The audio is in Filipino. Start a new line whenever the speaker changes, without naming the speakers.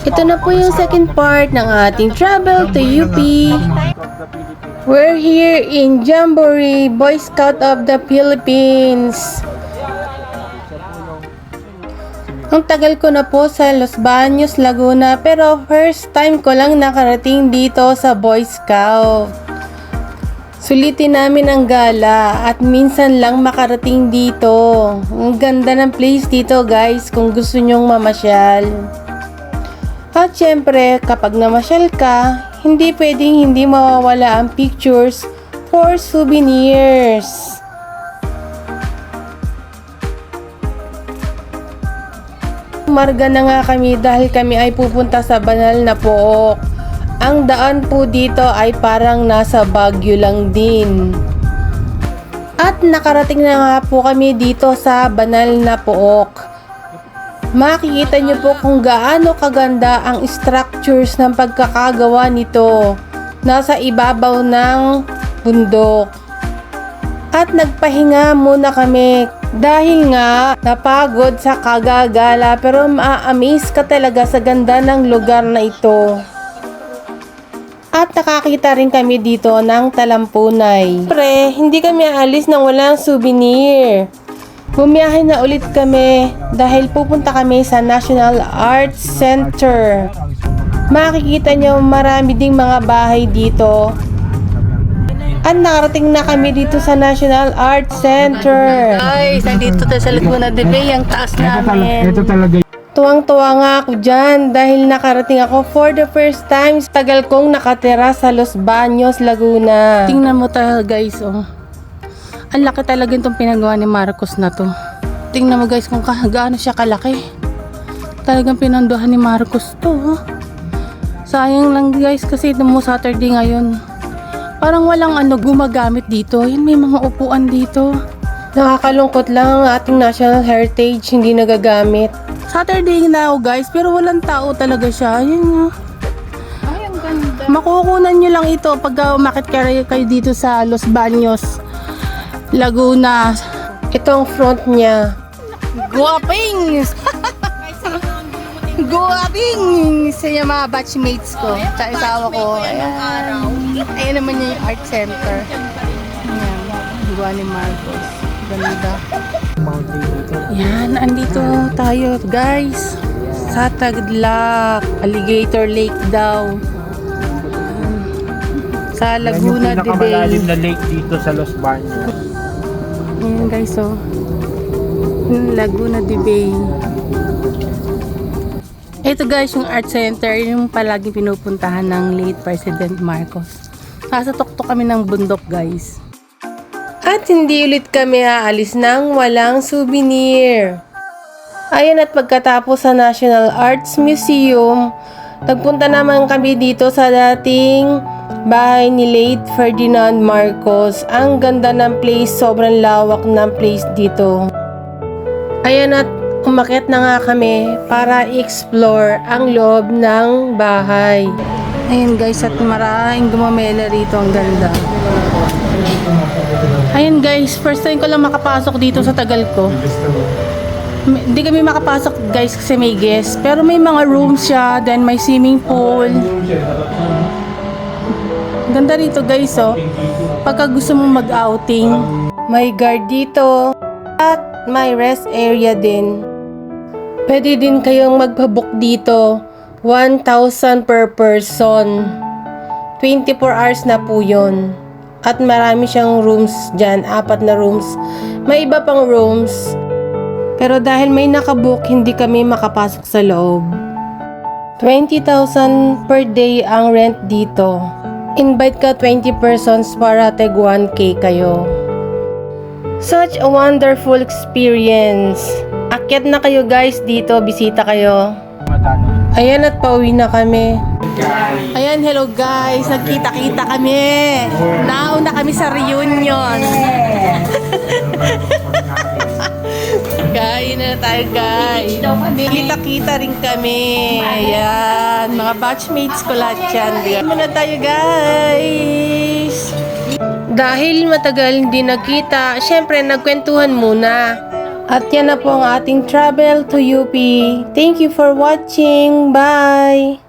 Ito na po yung second part ng ating travel to UP. We're here in Jamboree, Boy Scout of the Philippines. Ang tagal ko na po sa Los Baños, Laguna, pero first time ko lang nakarating dito sa Boy Scout. Sulitin namin ang gala at minsan lang makarating dito. Ang ganda ng place dito guys kung gusto nyong mamasyal. At syempre kapag namasyal ka, hindi pwedeng hindi mawawala ang pictures for souvenirs. Marga na nga kami dahil kami ay pupunta sa banal na Pook. Ang daan po dito ay parang nasa Baguio lang din. At nakarating na nga po kami dito sa banal na Pook. Makikita nyo po kung gaano kaganda ang structures ng pagkakagawa nito. Nasa ibabaw ng bundok. At nagpahinga muna kami dahil nga napagod sa kagagala, pero ma-amaze ka talaga sa ganda ng lugar na ito. At nakakita rin kami dito ng talampunay. Siyempre, hindi kami aalis nang walang souvenir. Bumiyahe na ulit kami dahil pupunta kami sa National Arts Center. Makikita nyo marami ding mga bahay dito. At nakarating na kami dito sa National Arts Center.
Guys, nandito tayo sa Laguna de Bay, ang taas namin.
Ito talaga.
Tuwang-tuwa nga ako dyan dahil nakarating ako for the first time. Tagal kong nakatira sa Los Baños, Laguna.
Tingnan mo tayo guys, oh. Ang laki talaga itong pinagawa ni Marcos na to. Tingnan mo guys kung gaano siya kalaki. Talagang pinanduhan ni Marcos to, oh. Sayang lang guys kasi ito mo Saturday ngayon. Parang walang gumagamit dito. Yan, may mga upuan dito.
Nakakalungkot lang ang ating national heritage hindi nagagamit.
Saturday na guys, pero walang tao talaga siya. Yan, ay, ang ganda. Makukunan nyo lang ito pag umakit kayo dito sa Los Baños, Laguna.
Ito ang front niya.
Guwapings! Guwaping! Sa yung mga batchmates ko. Sa isawa ko. Ayan. Ayan naman yung art center. Ayan. Gawa ni Marcos. Ganda. Yan. Andito tayo guys. Sa Taglac. Alligator Lake daw. Sa Laguna de Bay.
Yan yung pinakamalalim na lake dito sa Los Baños.
Ayan guys, oh. Laguna de Bay. Ito guys, yung art center, yung palaging pinupuntahan ng late President Marcos. Nasa tuktok kami ng bundok guys.
At hindi ulit kami aalis nang walang souvenir. Ayan, at pagkatapos sa National Arts Museum, nagpunta naman kami dito sa dating bahay ni late Ferdinand Marcos. Ang ganda ng place, sobrang lawak ng place dito. Ayan, at umakyat na nga kami para i-explore ang loob ng bahay.
Ayan guys, at maraming gumamela rito, ang ganda. Ayan guys, first time ko lang makapasok dito sa tagal ko. Hindi kami makapasok guys kasi may guest, pero may mga rooms siya, then may swimming pool. Ganda rito guys, oh. Pagka gusto mong mag-outing.
May guard dito at may rest area din. Pwede din kayong magpabook dito. 1,000 per person. 24 hours na po yun. At marami siyang rooms dyan. 4 na rooms. May iba pang rooms. Pero dahil may nakabook, hindi kami makapasok sa loob. 20,000 per day ang rent dito. Invite ka 20 persons para tag 1K kayo. Such a wonderful experience. Akyat na kayo guys dito, bisita kayo. Ayan, at pauwi na kami.
Ayan, hello guys, nagkita-kita kami. Nauna kami sa reunion. Kain na tayo guys. Kita-kita rin kami. Ayan, mga batchmates ko lahat yan. Kain na tayo guys.
Dahil matagal hindi nagkita, syempre nagkwentuhan muna. At yan na po ang ating travel to UP. Thank you for watching. Bye!